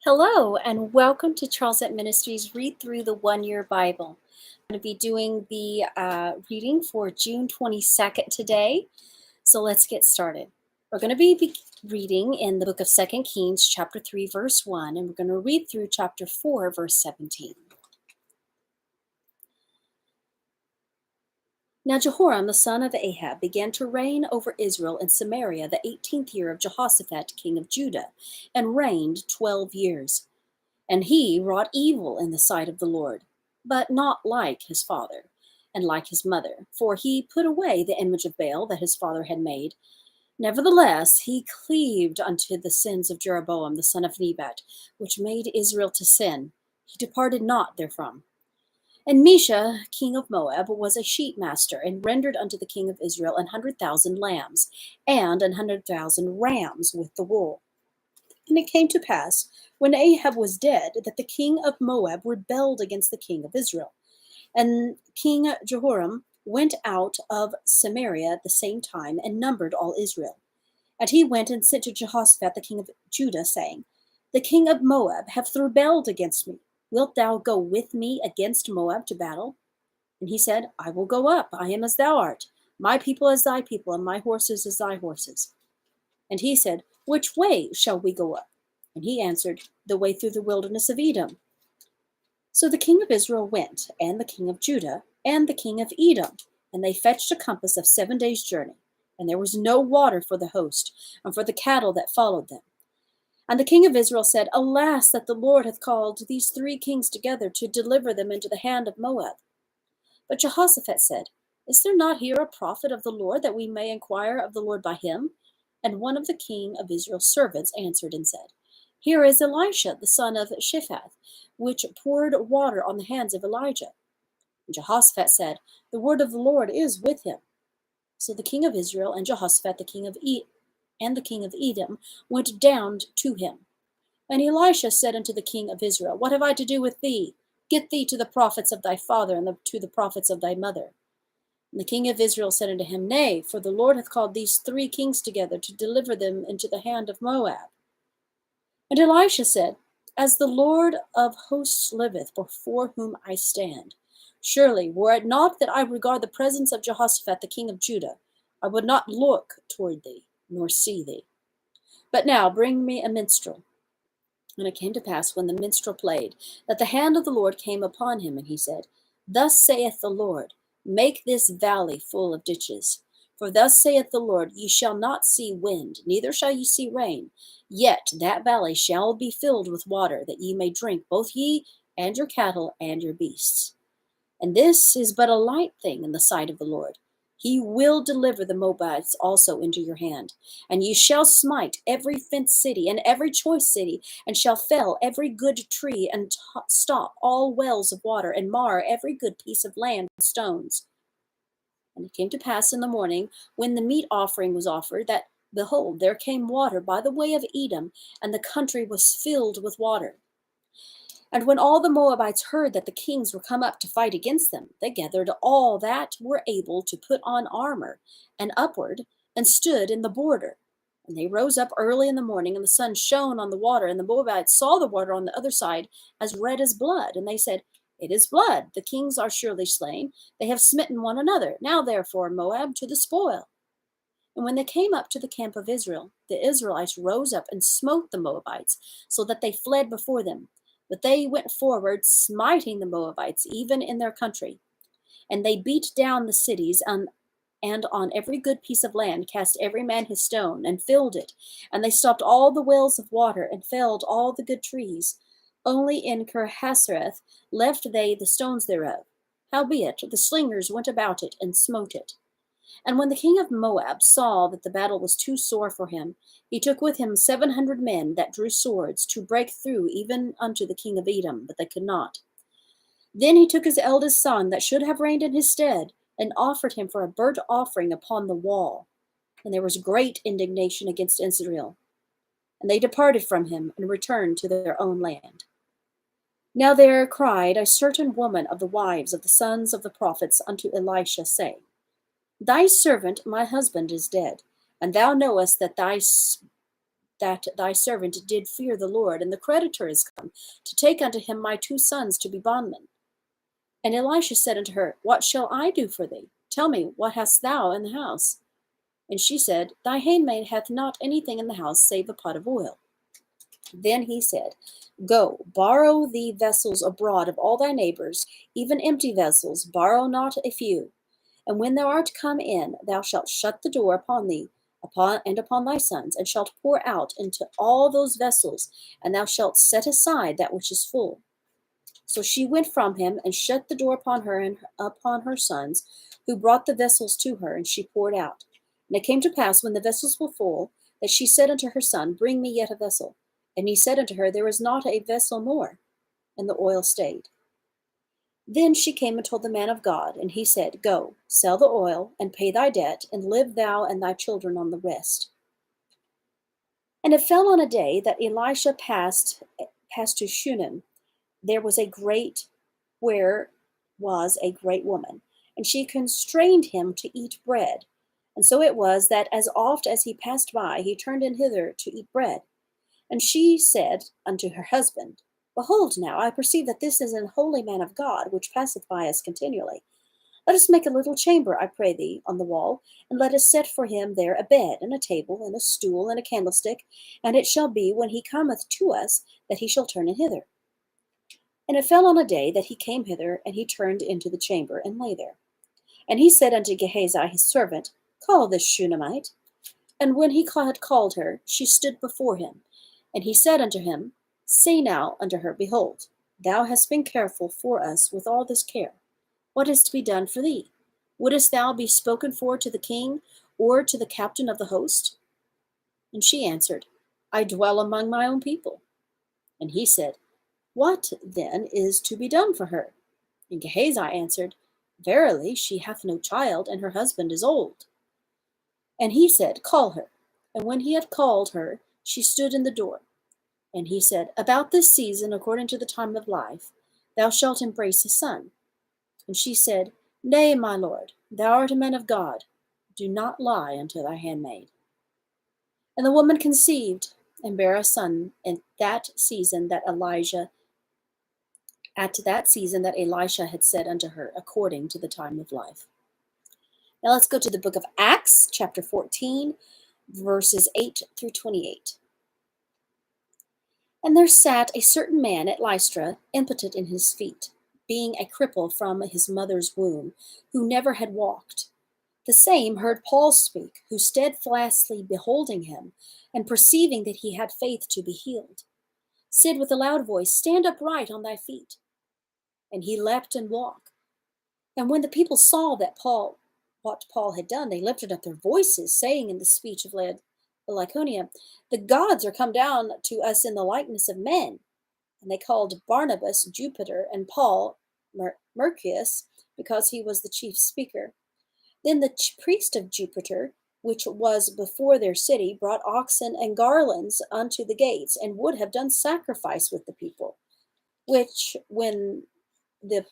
Hello, and welcome to Charlesette Ministries Read Through the One Year Bible. I'm going to be doing the reading for June 22nd today, so let's get started. We're going to be reading in the book of 2 Kings, chapter 3, verse 1, and we're going to read through chapter 4, verse 17. Now Jehoram, the son of Ahab, began to reign over Israel in Samaria the 18th year of Jehoshaphat, king of Judah, and reigned 12 years. And he wrought evil in the sight of the Lord, but not like his father, and like his mother, for he put away the image of Baal that his father had made. Nevertheless, he cleaved unto the sins of Jeroboam the son of Nebat, which made Israel to sin. He departed not therefrom. And Mesha, king of Moab, was a sheep master, and rendered unto the king of Israel 100,000 lambs, and 100,000 rams with the wool. And it came to pass, when Ahab was dead, that the king of Moab rebelled against the king of Israel. And King Jehoram went out of Samaria at the same time, and numbered all Israel. And he went and sent to Jehoshaphat the king of Judah, saying, The king of Moab hath rebelled against me. Wilt thou go with me against Moab to battle? And he said, I will go up, I am as thou art, my people as thy people, and my horses as thy horses. And he said, Which way shall we go up? And he answered, The way through the wilderness of Edom. So the king of Israel went, and the king of Judah, and the king of Edom, and they fetched a compass of 7 days' journey. And there was no water for the host, and for the cattle that followed them. And the king of Israel said, Alas, that the Lord hath called these 3 kings together to deliver them into the hand of Moab. But Jehoshaphat said, Is there not here a prophet of the Lord, that we may inquire of the Lord by him? And one of the king of Israel's servants answered and said, Here is Elisha, the son of Shaphat, which poured water on the hands of Elijah. And Jehoshaphat said, The word of the Lord is with him. So the king of Israel and Jehoshaphat, the king of Edom, went down to him. And Elisha said unto the king of Israel, What have I to do with thee? Get thee to the prophets of thy father, and to the prophets of thy mother. And the king of Israel said unto him, Nay, for the Lord hath called these 3 kings together to deliver them into the hand of Moab. And Elisha said, As the Lord of hosts liveth, before whom I stand, surely, were it not that I regard the presence of Jehoshaphat the king of Judah, I would not look toward thee, nor see thee. But now bring me a minstrel. And it came to pass, when the minstrel played, that the hand of the Lord came upon him, and he said, Thus saith the Lord, Make this valley full of ditches. For thus saith the Lord, Ye shall not see wind, neither shall ye see rain, yet that valley shall be filled with water, that ye may drink, both ye and your cattle and your beasts. And this is but a light thing in the sight of the Lord. He will deliver the Moabites also into your hand. And ye shall smite every fenced city and every choice city, and shall fell every good tree, and stop all wells of water, and mar every good piece of land with stones. And it came to pass in the morning, when the meat offering was offered, that, behold, there came water by the way of Edom, and the country was filled with water. And when all the Moabites heard that the kings were come up to fight against them, they gathered all that were able to put on armor, and upward, and stood in the border. And they rose up early in the morning, and the sun shone on the water, and the Moabites saw the water on the other side as red as blood. And they said, It is blood, the kings are surely slain, they have smitten one another. Now therefore, Moab, to the spoil. And when they came up to the camp of Israel, the Israelites rose up and smote the Moabites, so that they fled before them. But they went forward, smiting the Moabites, even in their country. And they beat down the cities, and on every good piece of land cast every man his stone, and filled it. And they stopped all the wells of water, and felled all the good trees. Only in Kirhasareth left they the stones thereof. Howbeit the slingers went about it, and smote it. And when the king of Moab saw that the battle was too sore for him, he took with him 700 men that drew swords, to break through even unto the king of Edom, but they could not. Then he took his eldest son, that should have reigned in his stead, and offered him for a burnt offering upon the wall. And there was great indignation against Israel. And they departed from him, and returned to their own land. Now there cried a certain woman of the wives of the sons of the prophets unto Elisha, saying, Thy servant my husband is dead, and thou knowest that that thy servant did fear the Lord, and the creditor is come to take unto him my 2 sons to be bondmen. And Elisha said unto her, What shall I do for thee? Tell me, what hast thou in the house? And she said, Thy handmaid hath not anything in the house save a pot of oil. Then he said, Go, borrow thee vessels abroad of all thy neighbors, even empty vessels, borrow not a few. And when thou art come in, thou shalt shut the door upon thee, upon thy sons, and shalt pour out into all those vessels, and thou shalt set aside that which is full. So she went from him, and shut the door upon her and upon her sons, who brought the vessels to her, and she poured out. And it came to pass, when the vessels were full, that she said unto her son, Bring me yet a vessel. And he said unto her, There is not a vessel more. And the oil stayed. Then she came and told the man of God, and he said, Go, sell the oil, and pay thy debt, and live thou and thy children on the rest. And it fell on a day that Elisha passed to Shunem. There was a great woman, and she constrained him to eat bread. And so it was that as oft as he passed by, he turned in hither to eat bread. And she said unto her husband, Behold now, I perceive that this is an holy man of God, which passeth by us continually. Let us make a little chamber, I pray thee, on the wall, and let us set for him there a bed, and a table, and a stool, and a candlestick, and it shall be, when he cometh to us, that he shall turn in hither. And it fell on a day that he came hither, and he turned into the chamber, and lay there. And he said unto Gehazi his servant, Call this Shunammite. And when he had called her, she stood before him. And he said unto him, Say now unto her, Behold, thou hast been careful for us with all this care. What is to be done for thee? Wouldest thou be spoken for to the king, or to the captain of the host? And she answered, I dwell among my own people. And he said, What then is to be done for her? And Gehazi answered, Verily, she hath no child, and her husband is old. And he said, Call her. And when he had called her, she stood in the door. And he said, About this season, according to the time of life, thou shalt embrace a son. And she said, Nay, my lord, thou art a man of God. Do not lie unto thy handmaid. And the woman conceived, and bare a son at that season that Elisha had said unto her, according to the time of life. Now let's go to the book of Acts, chapter 14, verses 8 through 28. And there sat a certain man at Lystra, impotent in his feet, being a cripple from his mother's womb, who never had walked. The same heard Paul speak, who steadfastly beholding him, and perceiving that he had faith to be healed, said with a loud voice, Stand upright on thy feet. And he leapt and walked. And when the people saw what Paul had done, they lifted up their voices, saying in the speech of Lycaonia, The gods are come down to us in the likeness of men. And they called Barnabas Jupiter, and Paul Mercurius, because he was the chief speaker. Then the priest of Jupiter, which was before their city, brought oxen and garlands unto the gates, and would have done sacrifice with the people. Which, when the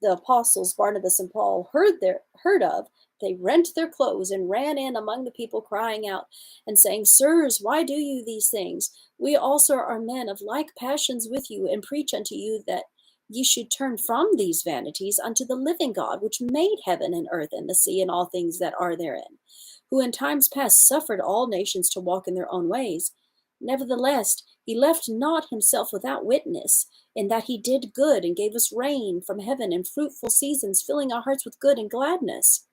apostles Barnabas and Paul heard of, they rent their clothes and ran in among the people, crying out and saying, Sirs, why do you these things? We also are men of like passions with you, and preach unto you that ye should turn from these vanities unto the living God, which made heaven and earth and the sea and all things that are therein, who in times past suffered all nations to walk in their own ways. Nevertheless, he left not himself without witness, in that he did good and gave us rain from heaven and fruitful seasons, filling our hearts with good and gladness.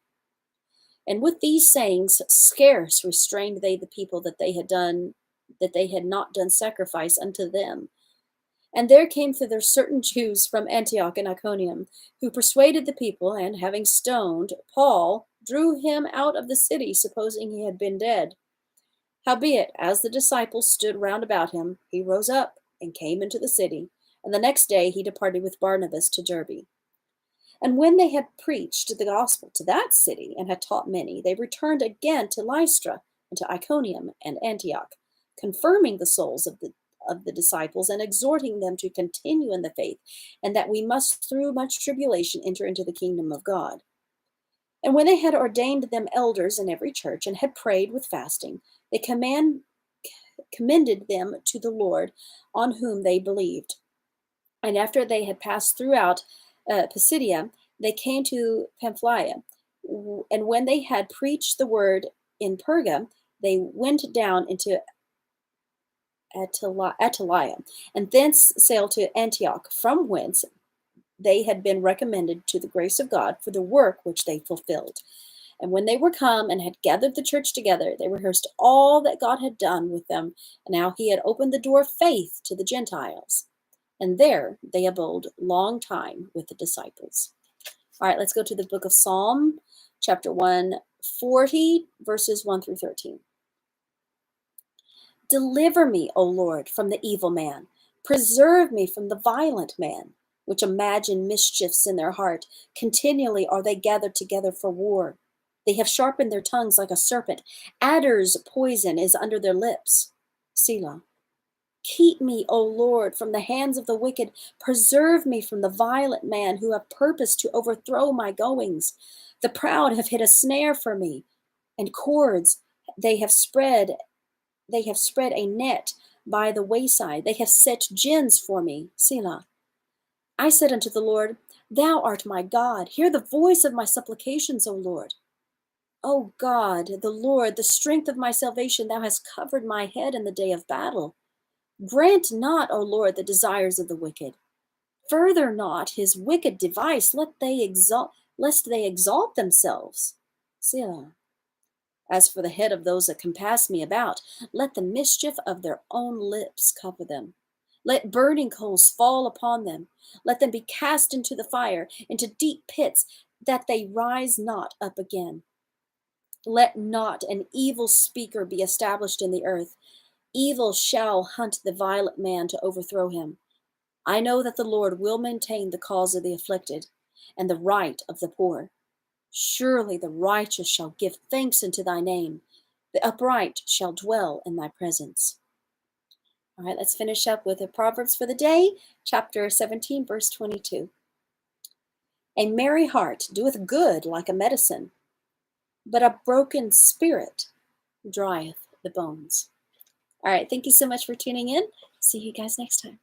And with these sayings scarce restrained they the people that they had not done sacrifice unto them. And there came thither certain Jews from Antioch and Iconium, who persuaded the people, and having stoned Paul, drew him out of the city, supposing he had been dead. Howbeit, as the disciples stood round about him, he rose up and came into the city, and the next day he departed with Barnabas to Derbe. And when they had preached the gospel to that city, and had taught many, they returned again to Lystra, and to Iconium and Antioch, confirming the souls of the disciples, and exhorting them to continue in the faith, and that we must through much tribulation enter into the kingdom of God. And when they had ordained them elders in every church, and had prayed with fasting, they commended them to the Lord, on whom they believed. And after they had passed throughout Pisidia, they came to Pamphylia. And when they had preached the word in Perga, they went down into Attalia, and thence sailed to Antioch, from whence they had been recommended to the grace of God for the work which they fulfilled. And when they were come and had gathered the church together, they rehearsed all that God had done with them, and how he had opened the door of faith to the Gentiles. And there they abode long time with the disciples. All right, let's go to the book of Psalm, chapter 140, verses 1 through 13. Deliver me, O Lord, from the evil man. Preserve me from the violent man, which imagine mischiefs in their heart. Continually are they gathered together for war. They have sharpened their tongues like a serpent. Adder's poison is under their lips. Selah. Keep me, O Lord, from the hands of the wicked. Preserve me from the violent man who have purposed to overthrow my goings. The proud have hid a snare for me, and cords they have spread a net by the wayside. They have set gins for me. Selah. I said unto the Lord, Thou art my God. Hear the voice of my supplications, O Lord. O God, the Lord, the strength of my salvation, thou hast covered my head in the day of battle. Grant not, O Lord, the desires of the wicked. Further not his wicked device, lest they exalt themselves. Selah. As for the head of those that compass me about, let the mischief of their own lips cover them. Let burning coals fall upon them. Let them be cast into the fire, into deep pits, that they rise not up again. Let not an evil speaker be established in the earth. Evil shall hunt the violent man to overthrow him. I know that the Lord will maintain the cause of the afflicted, and the right of the poor. Surely the righteous shall give thanks unto thy name. The upright shall dwell in thy presence. All right, let's finish up with the Proverbs for the day, chapter 17, verse 22. A merry heart doeth good like a medicine, but a broken spirit drieth the bones. All right, thank you so much for tuning in. See you guys next time.